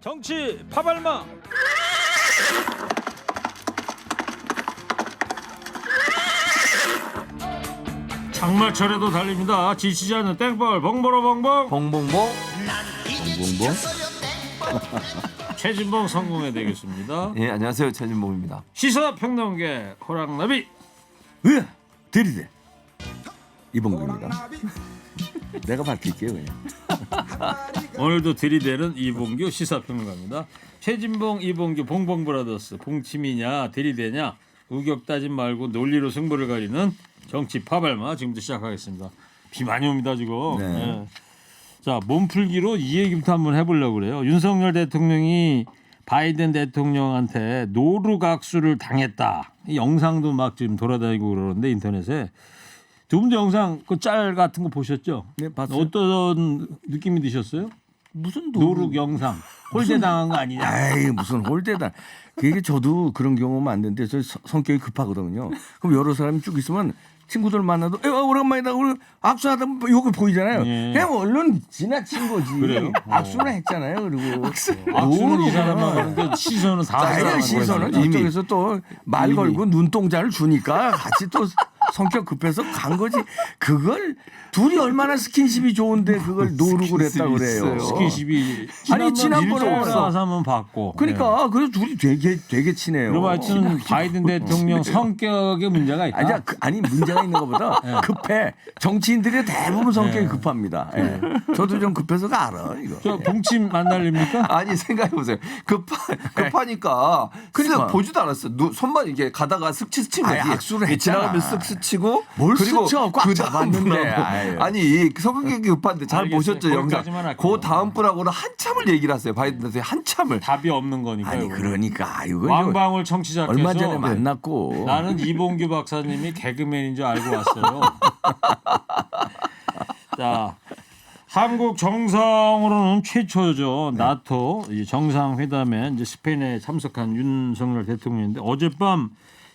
정치 파발마. 장마철에도 달립니다. 지치지 않는 땡벌 봉보로 봉봉. 봉봉봉 봉봉봉. 최진봉 성공회 되겠습니다. 예, 안녕하세요, 최진봉입니다. 시사평론계 호랑나비. 들이대 이봉규입니다. 내가 밝힐게요 그냥. 오늘도 들이대는 이봉규 시사평론가입니다. 최진봉, 이봉규, 봉봉브라더스. 봉침이냐 들이대냐 우격 따짐 말고 논리로 승부를 가리는 정치 파발마 지금부터 시작하겠습니다. 비 많이 옵니다 지금. 네. 네. 자, 몸풀기로 이 얘기부터 한번 해보려고 그래요. 윤석열 대통령이 바이든 대통령한테 노루각수를 당했다. 이 영상도 막 지금 돌아다니고 그러는데 인터넷에. 두 분도 영상 그 짤 같은 거 보셨죠? 네, 봤어요. 어떤 느낌이 드셨어요? 무슨 노룩 영상 홀대 당한 거 아니냐? 아이 무슨 홀대다. 그게 저도 그런 경우 많은데 저 성격이 급하거든요. 그럼 여러 사람이 쭉 있으면 친구들 만나도 오랜만이다 우리 악수하다 요거 보이잖아요. 예. 그냥 얼른 지나친 거지. 그래요? 악수는 했잖아요. 그리고 악수는 이 사람만 하는데 시선은 다 아니야, 시선은 저쪽에서 또 말 이미. 걸고 눈동자를 주니까 같이 또 성격 급해서 간 거지. 그걸 둘이 얼마나 스킨십이 좋은데 그걸 노르고 그랬다 그래요. 스킨십이 지난번에 와서 한번 봤고. 그러니까 그래서 둘이 되게 친해요. 그럼 하여튼 바이든 대통령 성격에 문제가 있다. 아니 문제가 있는 것보다 급해. 정치인들이 대부분 성격이 급합니다. 예. 저도 좀 급해서 알아 이거. 저 봉침 안 날립니까? 아니 생각해 보세요. 급하니까 그러니까. 쓱 보지도 않았어. 손만 이렇게 가다가 스친 거지. 아니, 악수를 했잖아. 지나가면 쓱 스치고 뭘 그리고 스쳐? 꽉 그 잡았는데. 다음 아유. 아니 성격이 급한데 잘 알겠어요. 보셨죠 영상. 거기까지만 할게요. 그 다음 분하고는 한참을 얘기를 하세요. 바이든한테 한참을. 답이 없는 거니까. 아니 그러니까 이거 왕방울 청취자께서 얼마 전에 만났고 나는 이봉규 박사님이 개그맨인 줄 알고 왔어요. 자, 한국 정상으로는 최초죠. 나토 이 정상회담에 이제 스페인에 참석한 윤석열 대통령인데 어젯밤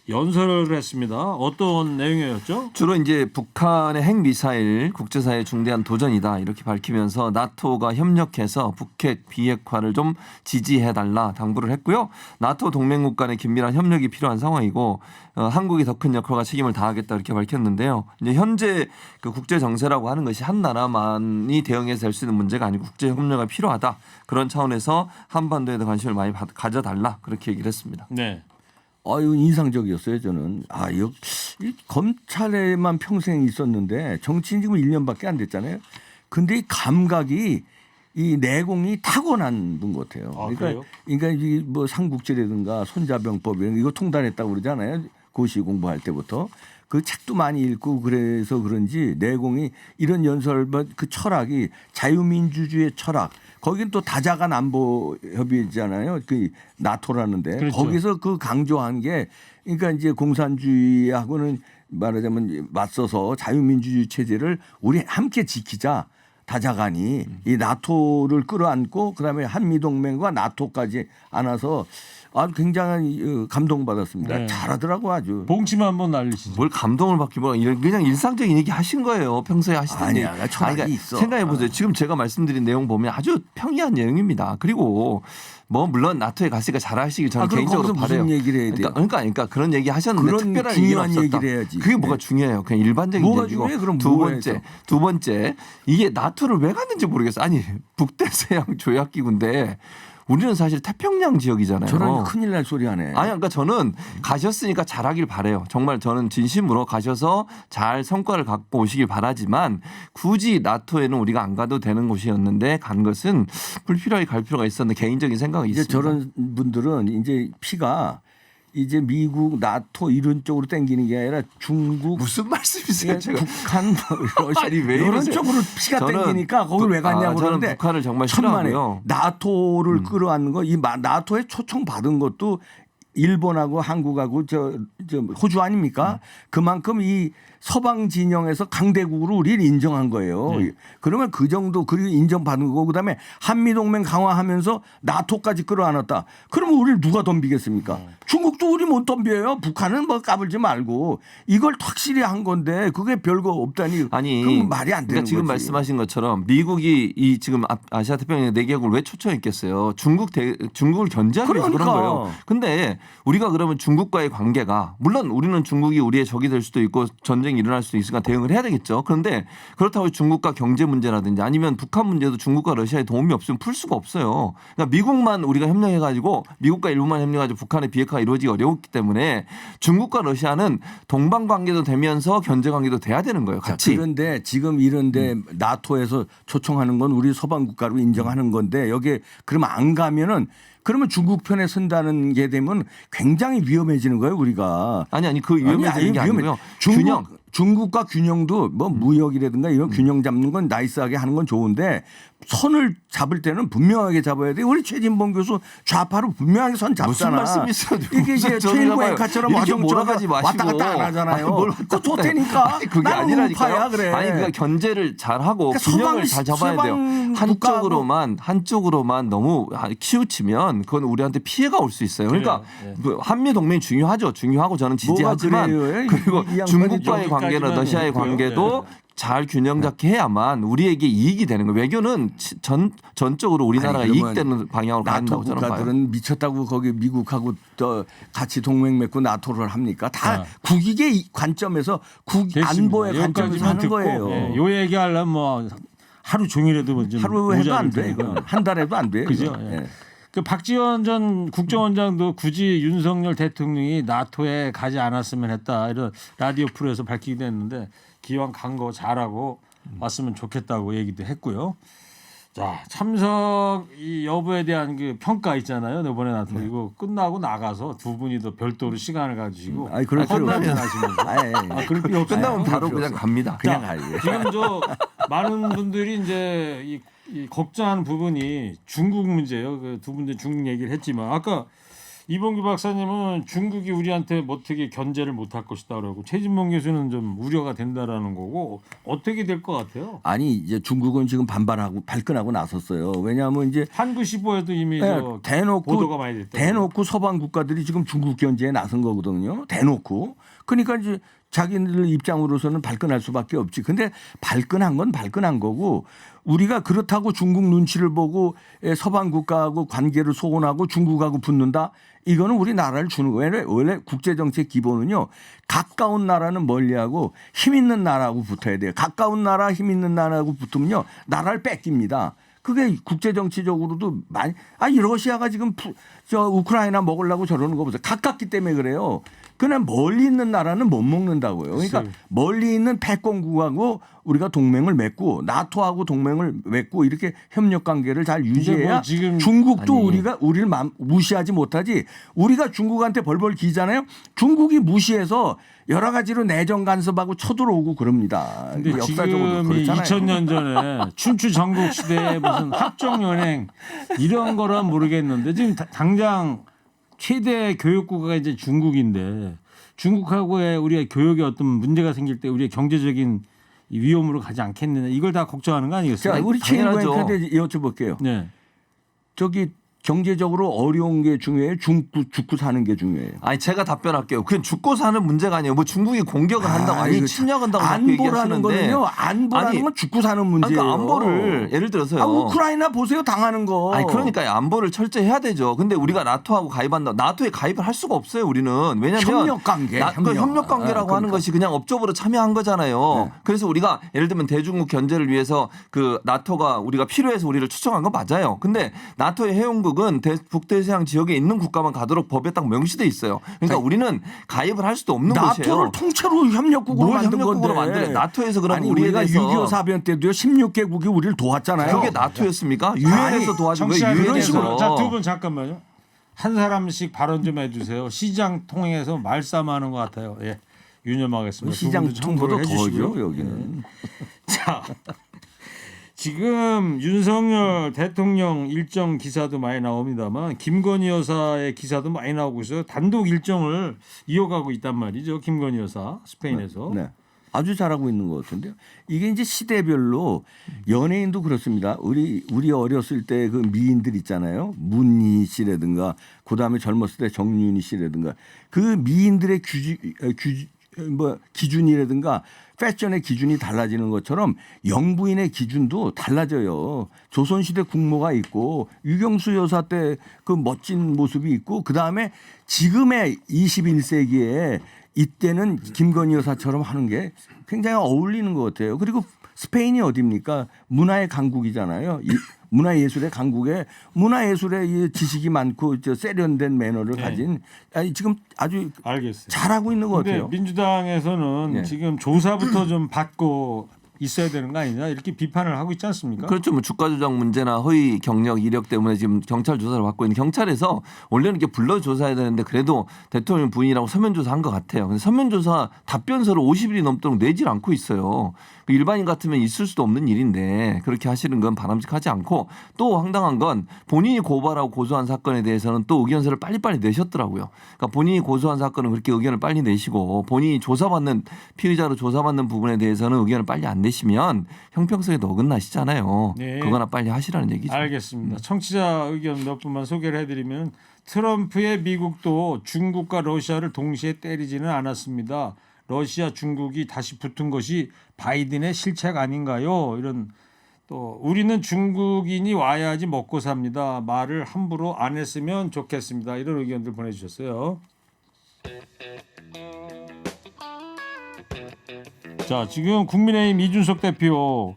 연설을 했습니다. 어떤 내용이었죠? 주로 이제 북한의 핵미사일 국제사회의 중대한 도전이다 이렇게 밝히면서 나토가 협력해서 북핵 비핵화를 좀 지지해달라 당부를 했고요. 나토 동맹국 간의 긴밀한 협력이 필요한 상황이고 한국이 더 큰 역할과 책임을 다하겠다 이렇게 밝혔는데요. 이제 현재 그 국제 정세라고 하는 것이 한 나라만이 대응해서 될 수 있는 문제가 아니고 국제 협력이 필요하다. 그런 차원에서 한반도에 더 관심을 많이 가져달라 그렇게 얘기를 했습니다. 네. 이거 인상적이었어요 저는. 이거 이 검찰에만 평생 있었는데 정치인 지금 1년밖에 안 됐잖아요. 근데 이 감각이 이 내공이 타고난 분 같아요. 그래요? 그러니까 이 뭐 삼국지라든가 손자병법 이런 거 이거 통달했다고 그러잖아요. 고시 공부할 때부터. 그 책도 많이 읽고 그래서 그런지 내공이 이런 연설 그 철학이 자유민주주의의 철학 거긴 또 다자간 안보 협의잖아요. 그 나토라는데 그렇죠. 거기서 그 강조한 게 그러니까 이제 공산주의하고는 말하자면 맞서서 자유민주주의 체제를 우리 함께 지키자. 다자간이 이 나토를 끌어안고 그다음에 한미동맹과 나토까지 안아서 아주 굉장히 감동받았습니다. 네. 잘하더라고 아주. 봉침 한번 날리시죠. 뭘 감동을 받기보다 그냥 일상적인 얘기 하신 거예요. 평소에 하시던 얘기. 아니야, 철학이 있어. 생각해 보세요. 지금 제가 말씀드린 내용 보면 아주 평이한 내용입니다. 그리고 뭐 물론 나토에 갔으니까 잘하시길 저는 그럼 개인적으로 거기서 바라요. 무슨 얘기를 해야 돼요? 그러니까 그런 얘기 하셨는데 그런 특별한 중요한 얘기는 없었다. 얘기를 해야지. 그게 뭐가 네. 중요해요. 그냥 일반적인 뭐가 얘기고. 중요해? 그럼 두 번째 이게 나토를 왜 갔는지 모르겠어. 아니 북대서양 조약기구인데 우리는 사실 태평양 지역이잖아요. 저런 큰일 날 소리 하네. 아니 그러니까 저는 가셨으니까 잘하길 바래요. 정말 저는 진심으로 가셔서 잘 성과를 갖고 오시길 바라지만 굳이 나토에는 우리가 안 가도 되는 곳이었는데 간 것은 불필요하게 갈 필요가 있었는데 개인적인 생각이 이제 있습니다. 저런 분들은 이제 피가 이제 미국, 나토 이런 쪽으로 땡기는 게 아니라 중국, 무슨 말씀이세요? 제가 북한, 러시아 아니, 왜 이런 이러세요? 쪽으로 피가 저는 땡기니까 거길 왜 갔냐고 저는 그러는데 북한을 정말 천만에 싫어하고요. 나토를 끌어안는 거 이 나토에 초청 받은 것도 일본하고 한국하고 저 호주 아닙니까? 그만큼 이 서방 진영에서 강대국으로 우리를 인정한 거예요. 그러면 그 정도 그리고 인정받은 거고 그다음에 한미동맹 강화하면서 나토까지 끌어안았다. 그러면 우리를 누가 덤비겠습니까? 중국도 우리 못 덤벼요. 북한은 뭐 까불지 말고 이걸 확실히 한 건데 그게 별거 없다니. 아니 그건 말이 안 되는 그러니까 지금 거지. 말씀하신 것처럼 미국이 이 지금 아시아 태평양 내개국을 왜 초청했겠어요? 중국을 견제하기 위해서 그런 그러니까. 거예요. 근데 우리가 그러면 중국과의 관계가 물론 우리는 중국이 우리의 적이 될 수도 있고 전쟁이 일어날 수도 있으니까 대응을 해야 되겠죠. 그런데 그렇다고 중국과 경제 문제라든지 아니면 북한 문제도 중국과 러시아의 도움이 없으면 풀 수가 없어요. 그러니까 미국만 우리가 협력해가지고 미국과 일본만 협력해가지고 북한의 비핵화가 이루어지기 어려웠기 때문에 중국과 러시아는 동방 관계도 되면서 견제 관계도 돼야 되는 거예요. 같이. 그런데 지금 이런데 나토에서 초청하는 건 우리 서방 국가로 인정하는 건데 여기에 그러면 안 가면은 그러면 중국 편에 선다는 게 되면 굉장히 위험해지는 거예요 우리가. 아니 그 위험해지는 게 아니고요. 균형. 중국과 균형도 뭐 무역이라든가 이런 균형 잡는 건 나이스하게 하는 건 좋은데 선을 잡을 때는 분명하게 잡아야 돼. 우리 최진봉 교수 좌파로 분명하게 선 잡잖아. 무슨 말씀이세요? 이게 이제 최일구 앵카처럼 이렇게 와정처럼 몰아가지 마시고 왔다 갔다 안 하잖아요. 뭘 그거 좋다니까. 그게 나는 아니라니까요. 우파야 그래. 아니 그러니까 견제를 잘 하고 그러니까 균형을 잘 잡아야 돼요. 서방 한쪽으로만 너무 키우치면 그건 우리한테 피해가 올 수 있어요. 그러니까 그래요. 한미 동맹이 중요하죠. 중요하고 저는 지지하지만 그래요? 그리고 이 양반이 중국과의 관계나 여기까지만 러시아의 있고요. 관계도 네. 잘 균형 잡게 해야만 우리에게 이익이 되는 거예요. 외교는 전적으로 우리나라가 아니, 그러면 이익되는 방향으로 가야 나토 된다고 저는 봐요. 국가들은 미쳤다고 거기 미국하고 또 같이 동맹 맺고 나토를 합니까? 다 자. 국익의 관점에서 안보의 관점에서 하는 거예요. 예, 요 얘기하려면 뭐 하루 종일해도 뭐 좀 하루 해도 안 돼. 모자랄 이거. 한 달 해도 안 돼. 그죠? 이거. 예. 예. 그 박지원 전 국정원장도 굳이 윤석열 대통령이 나토에 가지 않았으면 했다 이런 라디오 프로에서 밝히기도 했는데 기왕 간 거 잘하고 왔으면 좋겠다고 얘기도 했고요. 자 참석 이 여부에 대한 그 평가 있잖아요. 이번에 나토 이거 끝나고 나가서 두 분이 더 별도로 시간을 가지시고 아니, 그럴 필요 헛담화 없어요. 하시면서 아예. 그럴 필요 없어요. 끝나면 바로 필요 그냥 없어요. 갑니다. 그냥 자, 가요. 지금 저 많은 분들이 이제 이 걱정하는 부분이 중국 문제예요. 그 두 분들 중국 얘기를 했지만 아까 이봉규 박사님은 중국이 우리한테 어떻게 견제를 못할 것이다 그러고 최진봉 교수는 좀 우려가 된다라는 거고 어떻게 될 것 같아요? 아니 이제 중국은 지금 반발하고 발끈하고 나섰어요. 왜냐하면 이제 한구15에도 이미 저 보도가 많이 됐다. 대놓고 서방 국가들이 지금 중국 견제에 나선 거거든요. 대놓고. 그러니까 이제 자기들 입장으로서는 발끈할 수밖에 없지. 근데 발끈한 건 발끈한 거고 우리가 그렇다고 중국 눈치를 보고 서방 국가하고 관계를 소원하고 중국하고 붙는다. 이거는 우리나라를 주는 거예요. 원래 국제정책 기본은요. 가까운 나라는 멀리하고 힘 있는 나라하고 붙어야 돼요. 가까운 나라 힘 있는 나라하고 붙으면요. 나라를 뺏깁니다. 그게 국제정치적으로도 많이 러시아가 지금 저 우크라이나 먹으려고 저러는 거 보세요. 가깝기 때문에 그래요. 그냥 멀리 있는 나라는 못 먹는다고요. 그러니까 멀리 있는 패권국하고 우리가 동맹을 맺고 나토하고 동맹을 맺고 이렇게 협력 관계를 잘 유지해야 뭐 지금 중국도 아니. 우리를 무시하지 못하지. 우리가 중국한테 벌벌 기잖아요. 중국이 무시해서 여러 가지로 내정 간섭하고 쳐들어오고 그럽니다. 근데 역사적으로 지금이 그렇잖아요. 2000년 전에 춘추 전국 시대에 무슨 합종연행 이런 거란 모르겠는데 지금 당장 최대 교육국가 이제 중국인데 중국하고의 우리의 교육에 어떤 문제가 생길 때 우리의 경제적인 위험으로 가지 않겠느냐 이걸 다 걱정하는 거 아니겠어요? 자, 우리 당연하죠. 최일구한테 여쭤볼게요. 네. 저기 경제적으로 어려운 게 중요해요? 죽고 사는 게 중요해요? 아니 제가 답변할게요. 그냥 죽고 사는 문제가 아니에요. 뭐 중국이 공격을 한다고 아니 이거 침략한다고 자꾸 안보라는 얘기하시는데 거는요. 안보라는 아니, 건 죽고 사는 문제예요. 그러니까 안보를 예를 들어서요. 우크라이나 보세요 당하는 거. 아니 그러니까 안보를 철저히 해야 되죠. 근데 우리가 나토하고 가입한다. 나토에 가입을 할 수가 없어요. 우리는 왜냐하면 협력 관계. 그 협력 관계라고 하는 것이 그냥 업적으로 참여한 거잖아요. 네. 그래서 우리가 예를 들면 대중국 견제를 위해서 그 나토가 우리가 필요해서 우리를 초청한 건 맞아요. 근데 나토의 회원국은 북대서양 지역에 있는 국가만 가도록 법에 딱 명시돼 있어요. 그러니까 우리는 가입을 할 수도 없는 곳이에요. 나토를 통째로 협력국으로 뭘 만든 협력국으로 건데. 만들어요? 나토에서 그럼 아니 우리에 우리가 대해서 6.25 사변 때도요 16개국이 우리를 도왔잖아요. 그게 나토였습니까? 유엔에서 도와준 거예요. 청취자 유엔에서. 자두 분 잠깐만요. 한 사람씩 발언 좀 해주세요. 시장 통해서 말싸움하는 것 같아요. 예, 유념하겠습니다. 시장 두 분도 통보도 참고를 해주시고요. 더죠 여기는. 자, 지금 윤석열 대통령 일정 기사도 많이 나옵니다만 김건희 여사의 기사도 많이 나오고 있어요. 단독 일정을 이어가고 있단 말이죠. 김건희 여사 스페인에서. 네. 아주 잘하고 있는 것 같은데요. 이게 이제 시대별로 연예인도 그렇습니다. 우리 어렸을 때 그 미인들 있잖아요. 문희 씨라든가 그다음에 젊었을 때 정윤희 씨라든가 그 미인들의 기준이라든가 패션의 기준이 달라지는 것처럼 영부인의 기준도 달라져요. 조선시대 국모가 있고 유경수 여사 때 그 멋진 모습이 있고 그다음에 지금의 21세기에 이때는 김건희 여사처럼 하는 게 굉장히 어울리는 것 같아요. 그리고 스페인이 어디입니까? 문화의 강국이잖아요. 문화예술의 강국에 문화예술의 지식이 많고 세련된 매너를 네. 가진 지금 아주 알겠어요. 잘하고 있는 것 근데 같아요. 민주당에서는 네. 지금 조사부터 좀 받고 있어야 되는 거 아니냐 이렇게 비판을 하고 있지 않습니까? 그렇죠. 뭐 주가 조작 문제나 허위 경력 이력 때문에 지금 경찰 조사를 받고 있는 경찰에서 원래는 이렇게 불러 조사해야 되는데 그래도 대통령 부인이라고 서면 조사한 것 같아요. 근데 서면 조사 답변서를 50일이 넘도록 내질 않고 있어요. 일반인 같으면 있을 수도 없는 일인데 그렇게 하시는 건 바람직하지 않고 또 황당한 건 본인이 고발하고 고소한 사건에 대해서는 또 의견서를 빨리빨리 내셨더라고요. 그러니까 본인이 고소한 사건은 그렇게 의견을 빨리 내시고 본인이 조사받는 피의자로 조사받는 부분에 대해서는 의견을 빨리 안 내시면 형평성에도 어긋나시잖아요. 네. 그거나 빨리 하시라는 얘기죠. 알겠습니다. 청취자 의견 몇 분만 소개를 해드리면 트럼프의 미국도 중국과 러시아를 동시에 때리지는 않았습니다. 러시아, 중국이 다시 붙은 것이 바이든의 실책 아닌가요? 이런 또 우리는 중국인이 와야지 먹고 삽니다. 말을 함부로 안 했으면 좋겠습니다. 이런 의견들 보내주셨어요. 자, 지금 국민의힘 이준석 대표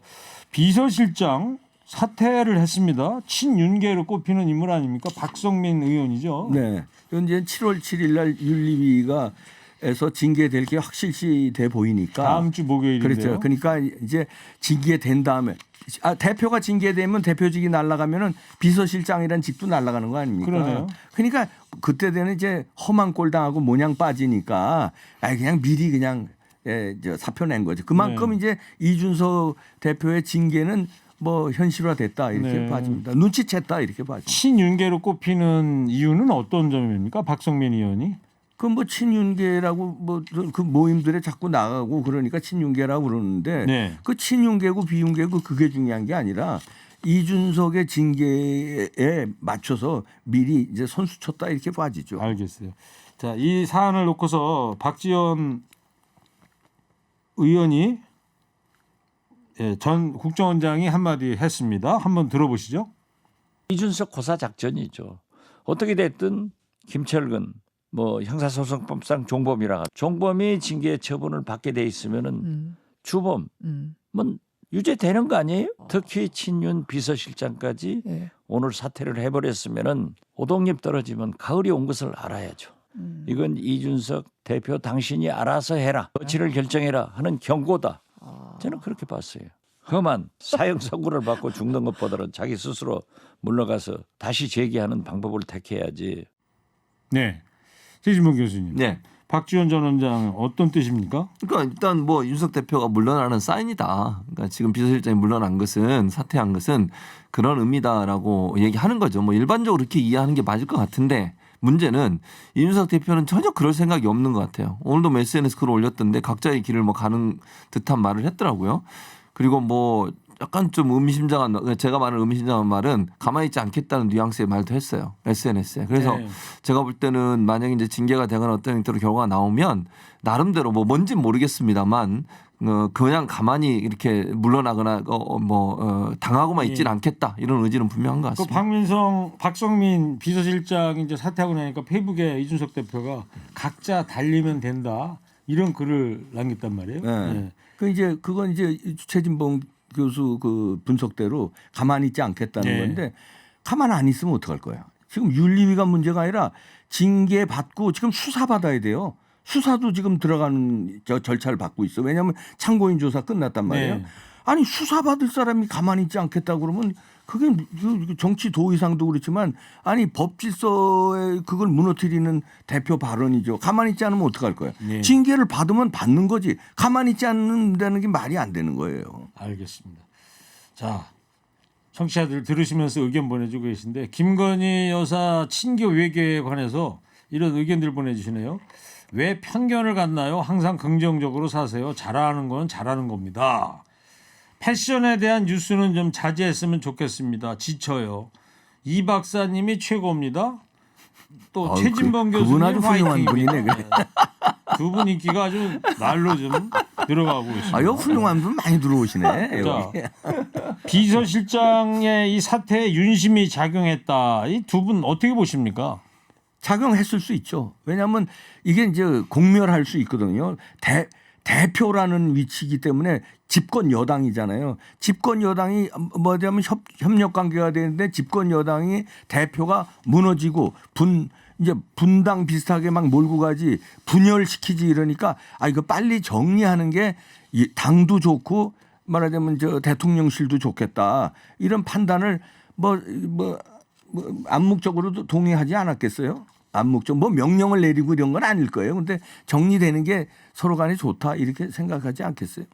비서실장 사퇴를 했습니다. 친윤계로 꼽히는 인물 아닙니까? 박성민 의원이죠. 네. 현재 7월 7일 날 윤리위가에서 징계될 게 확실시 돼 보이니까 다음 주 목요일인데요. 그렇죠. 그러니까 이제 징계된 다음에 대표가 징계되면 대표직이 날아가면은 비서실장이라는 직도 날아가는 거 아닙니까? 그러네요. 그러니까 그때 되는 이제 험한 꼴 당하고 모냥 빠지니까 그냥 미리 그냥 사표 낸 거죠. 그만큼 네. 이제 이준석 대표의 징계는 뭐 현실화됐다 이렇게 네. 봐집니다. 눈치챘다 이렇게 봐집니다. 친윤계로 꼽히는 이유는 어떤 점입니까? 박성민 의원이? 그 뭐 친윤계라고 뭐 그 모임들에 자꾸 나가고 그러니까 친윤계라고 그러는데 네. 그 친윤계고 비윤계고 그게 중요한 게 아니라 이준석의 징계에 맞춰서 미리 이제 선수 쳤다 이렇게 봐지죠. 알겠어요. 자, 이 사안을 놓고서 박지원 의원이 전 국정원장이 한마디 했습니다. 한번 들어보시죠. 이준석 고사 작전이죠. 어떻게 됐든 김철근 뭐 형사소송법상 종범이라 종범이 징계 처분을 받게 돼 있으면은 주범 뭐 유죄되는 거 아니에요? 특히 친윤 비서실장까지 오늘 사퇴를 해버렸으면은 오동잎 떨어지면 가을이 온 것을 알아야죠. 이건 이준석 대표 당신이 알아서 해라. 조치를 결정해라 하는 경고다. 저는 그렇게 봤어요. 험한 사형 선고를 받고 죽는 것보다는 자기 스스로 물러가서 다시 재기하는 방법을 택해야지. 네. 최진봉 교수님. 네. 박지원 전 원장 어떤 뜻입니까? 그러니까 일단 뭐 윤석 대표가 물러나는 사인이다. 그러니까 지금 비서실장이 물러난 것은 사퇴한 것은 그런 의미다라고 얘기하는 거죠. 뭐 일반적으로 그렇게 이해하는 게 맞을 것 같은데 문제는 이준석 대표는 전혀 그럴 생각이 없는 것 같아요. 오늘도 SNS 글을 올렸던데 각자의 길을 뭐 가는 듯한 말을 했더라고요. 그리고 뭐 약간 좀 의미심장한 제가 말하는 의미심장한 말은 가만히 있지 않겠다는 뉘앙스의 말도 했어요. SNS에. 그래서 네. 제가 볼 때는 만약에 이제 징계가 되거나 어떤 형태로 결과가 나오면 나름대로 뭐 뭔진 모르겠습니다만 그냥 가만히 이렇게 물러나거나 당하고만 있지는 않겠다 이런 의지는 분명한 것 그 같습니다. 박성민 비서실장이 이제 사퇴하고 나니까 페이북에 이준석 대표가 각자 달리면 된다 이런 글을 남겼단 말이에요. 네. 네. 그 이제 그건 이제 최진봉 교수 그 분석대로 가만히 있지 않겠다는 네. 건데 가만 안 있으면 어떡할 거야. 지금 윤리위가 문제가 아니라 징계 받고 지금 수사 받아야 돼요. 수사도 지금 들어가는 절차를 받고 있어. 왜냐하면 참고인 조사 끝났단 말이에요. 네. 아니 수사 받을 사람이 가만히 있지 않겠다 그러면 그게 정치 도의상도 그렇지만 아니 법 질서에 그걸 무너뜨리는 대표 발언이죠. 가만히 있지 않으면 어떡할 거야. 네. 징계를 받으면 받는 거지. 가만히 있지 않는다는 게 말이 안 되는 거예요. 알겠습니다. 자, 청취자들 들으시면서 의견 보내주고 계신데 김건희 여사 친교 외교에 관해서 이런 의견들 보내주시네요. 왜 편견을 갖나요? 항상 긍정적으로 사세요. 잘하는 건 잘하는 겁니다. 패션에 대한 뉴스는 좀 자제했으면 좋겠습니다. 지쳐요. 이 박사님이 최고입니다. 또 아유, 최진범 교수님 그분 아주 훌륭한 분이네. 화이팅입니다. 그래. 두 분 인기가 아주 날로 좀 늘어가고 있습니다. 아, 여 훌륭한 분 많이 들어오시네. 여기. 비서실장의 이 사태에 윤심이 작용했다. 이 두 분 어떻게 보십니까? 작용했을 수 있죠. 왜냐하면 이게 이제 공멸할 수 있거든요. 대표라는 위치이기 때문에 집권 여당이잖아요. 집권 여당이 뭐냐면 협력 관계가 되는데 집권 여당이 대표가 무너지고 이제 분당 비슷하게 막 몰고 가지 분열시키지 이러니까 이거 빨리 정리하는 게 이 당도 좋고 말하자면 저 대통령실도 좋겠다 이런 판단을 암묵적으로도 동의하지 않았겠어요? 암묵적 명령을 내리고 이런 건 아닐 거예요. 근데 정리되는 게 서로 간에 좋다 이렇게 생각하지 않겠어요?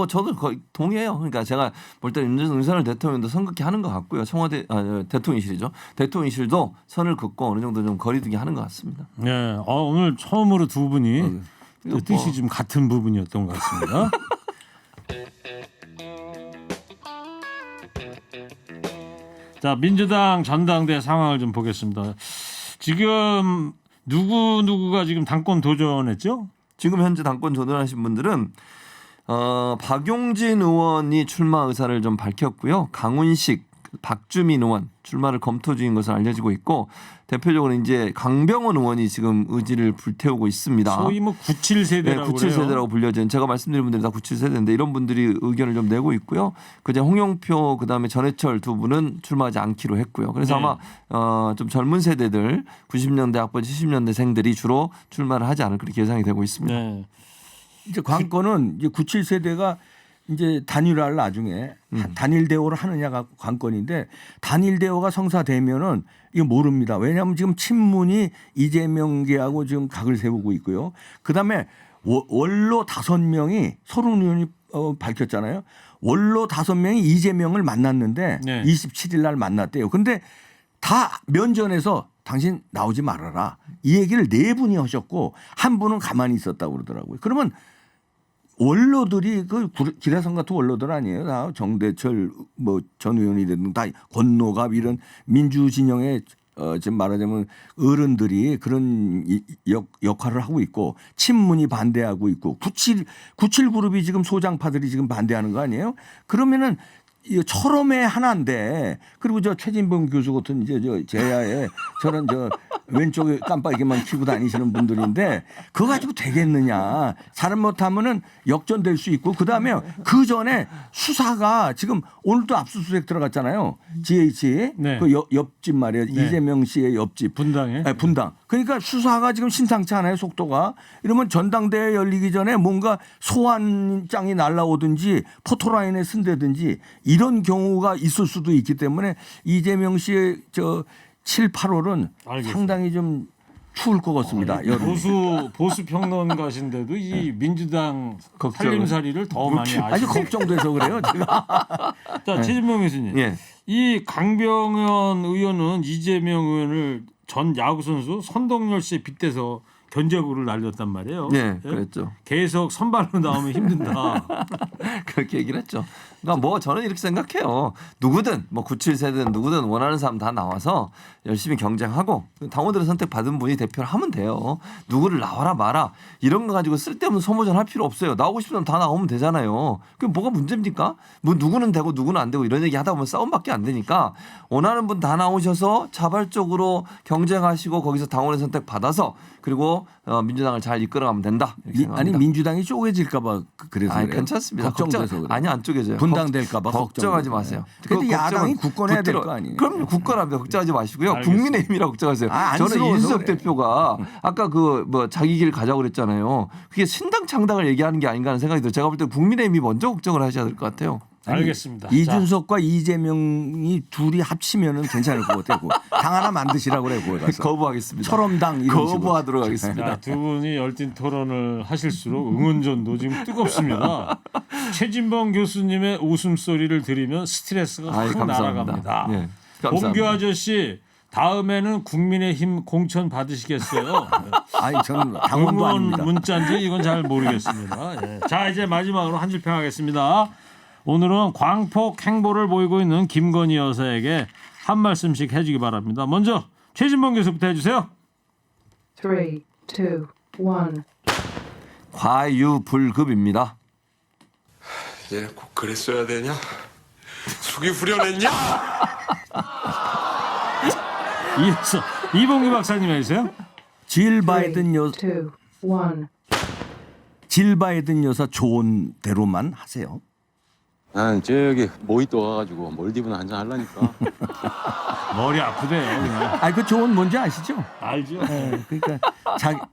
저도 거의 동의해요. 그러니까 제가 볼 때 윤석열 대통령도 선긋기 하는 것 같고요. 청와대 대통령실이죠. 대통령실도 선을 긋고 어느 정도 좀 거리두기 하는 것 같습니다. 네, 오늘 처음으로 두 분이 또 뜻이 좀 같은 부분이었던 것 같습니다. 자, 민주당 전당대 상황을 좀 보겠습니다. 지금 누구가 지금 당권 도전했죠? 지금 현재 당권 도전하신 분들은 박용진 의원이 출마 의사를 좀 밝혔고요. 강훈식, 박주민 의원 출마를 검토 중인 것으로 알려지고 있고 대표적으로 이제 강병원 의원이 지금 의지를 불태우고 있습니다. 소위 뭐 97세대라고 네, 97세대라고 불려진 제가 말씀드린 분들이 다 97세대인데 이런 분들이 의견을 좀 내고 있고요. 그제 홍영표 그다음에 전해철 두 분은 출마하지 않기로 했고요. 그래서 네. 아마 좀 젊은 세대들 90년대 학번 70년대생들이 주로 출마를 하지 않을 그렇게 예상이 되고 있습니다. 네. 이제 관건은 이제 97세대가 이제 단일화를 나중에 단일 대우를 하느냐가 관건인데 단일 대우가 성사되면은 이거 모릅니다. 왜냐하면 지금 친문이 이재명계하고 지금 각을 세우고 있고요. 그다음에 원로 5명이 서른 의원이 밝혔잖아요. 원로 5명이 이재명을 만났는데 네. 27일 날 만났대요. 근데 다 면전에서 당신 나오지 말아라. 이 얘기를 4분이 하셨고 한 분은 가만히 있었다고 그러더라고요. 그러면 원로들이 그 기라성 같은 원로들 아니에요. 다 정대철 전 의원이든 다 권노갑 이런 민주 진영의 지금 말하자면 어른들이 그런 역할을 하고 있고 친문이 반대하고 있고 97 그룹이 지금 소장파들이 지금 반대하는 거 아니에요? 그러면은 이 철험의 하나인데 그리고 저 최진범 교수 같은 이제 저 제야에 저런 저 왼쪽에 깜빡이만 켜고 다니시는 분들인데 그거 가지고 되겠느냐. 잘못하면은 역전될 수 있고 그다음에 그 전에 수사가 지금 오늘도 압수수색 들어갔잖아요. GH 네. 그 옆집 말이에요. 네. 이재명 씨의 옆집. 분당에. 네, 분당. 그러니까 수사가 지금 심상치 않아요. 속도가. 이러면 전당대회 열리기 전에 뭔가 소환장이 날라오든지 포토라인에 쓴다든지 이런 경우가 있을 수도 있기 때문에 이재명 씨의 저 7, 8월은 알겠습니다. 상당히 좀 추울 것 같습니다. 여름. 보수 평론가신데도 이 민주당 걱정을. 살림살이를 더 많이 아주 아시죠. 걱정돼서 그래요. 지금. 자, 최진범 교수님. 예. 이 강병원 의원은 이재명 의원을 전 야구 선수 선동열 씨에 빗대서 견제구를 날렸단 말이에요. 네, 예? 그랬죠. 계속 선발로 나오면 힘든다. 그렇게 얘기를 했죠. 그러니까 저는 이렇게 생각해요. 누구든 97세든 누구든 원하는 사람 다 나와서 열심히 경쟁하고 당원들의 선택 받은 분이 대표를 하면 돼요. 누구를 나와라 마라 이런 거 가지고 쓸데없는 소모전 할 필요 없어요. 나오고 싶으면 다 나오면 되잖아요. 그게 뭐가 문제입니까? 누구는 되고 누구는 안 되고 이런 얘기 하다 보면 싸움밖에 안 되니까 원하는 분 다 나오셔서 자발적으로 경쟁하시고 거기서 당원의 선택 받아서 그리고 민주당을 잘 이끌어가면 된다. 이렇게 생각합니다. 아니 민주당이 쪼개질까 봐 그래서 그래요. 괜찮습니다. 걱정돼서 그래요. 아니 안 쪼개져요. 분당될까 봐 걱정하지 마세요. 근데 야당이 굳건해야 될 거 아니에요. 그럼 굳건합니다. 걱정하지 마시고요. 알겠습니다. 국민의힘이라고 걱정하세요. 저는 안쓰러워서 이준석 그래. 대표가 아까 자기 길 가자고 그랬잖아요. 그게 신당 창당을 얘기하는 게 아닌가 하는 생각이 들어요. 제가 볼 때 국민의힘이 먼저 걱정을 하셔야 될 것 같아요. 알겠습니다. 이준석과 이재명이 둘이 합치면은 괜찮을 것 같아요. 당 하나 만드시라고 그래 거기 가서. 거부하겠습니다. 철험당 이런 식으로. 거부하도록 하겠습니다. 자, 두 분이 열띤 토론을 하실수록 응원전도 지금 뜨겁습니다. 최진범 교수님의 웃음소리를 들으면 스트레스가 아이, 확 감사합니다. 날아갑니다. 예, 감사합니다. 봉규 아저씨 다음에는 국민의힘 공천 받으시겠어요? 아니 저는 당원도 의원 아닙니다. 문자인지 이건 잘 모르겠습니다. 예. 자 이제 마지막으로 한 줄 평하겠습니다. 오늘은 광폭 행보를 보이고 있는 김건희 여사에게 한 말씀씩 해주기 바랍니다. 먼저 최진봉 교수부터 해주세요. 3, 2, 1. 과유불급입니다. 얘 꼭 그랬어야 되냐? 속이 후련했냐? 이어서 이봉규 박사님 해주세요. 질 바이든 2, 1. 질 바이든 여사 좋은 대로만 하세요. 난 저기 모히또 가가지고 몰디브나 한잔 하려니까. 머리 아프대요. 그냥. 아니 그 좋은 뭔지 아시죠? 알죠. 네, 그러니까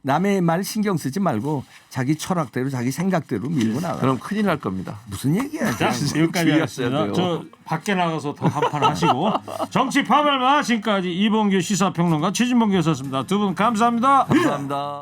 남의 말 신경 쓰지 말고 자기 철학대로 자기 생각대로 밀고 나가. 그럼 큰일 날 겁니다. 무슨 얘기야? 자 여기까지 주의하셔야 하겠습니다. 돼요. 저 밖에 나가서 더 한판 하시고 정치 파발마 지금까지 이봉규 시사평론가 최진봉 교수였습니다. 두 분 감사합니다. 감사합니다.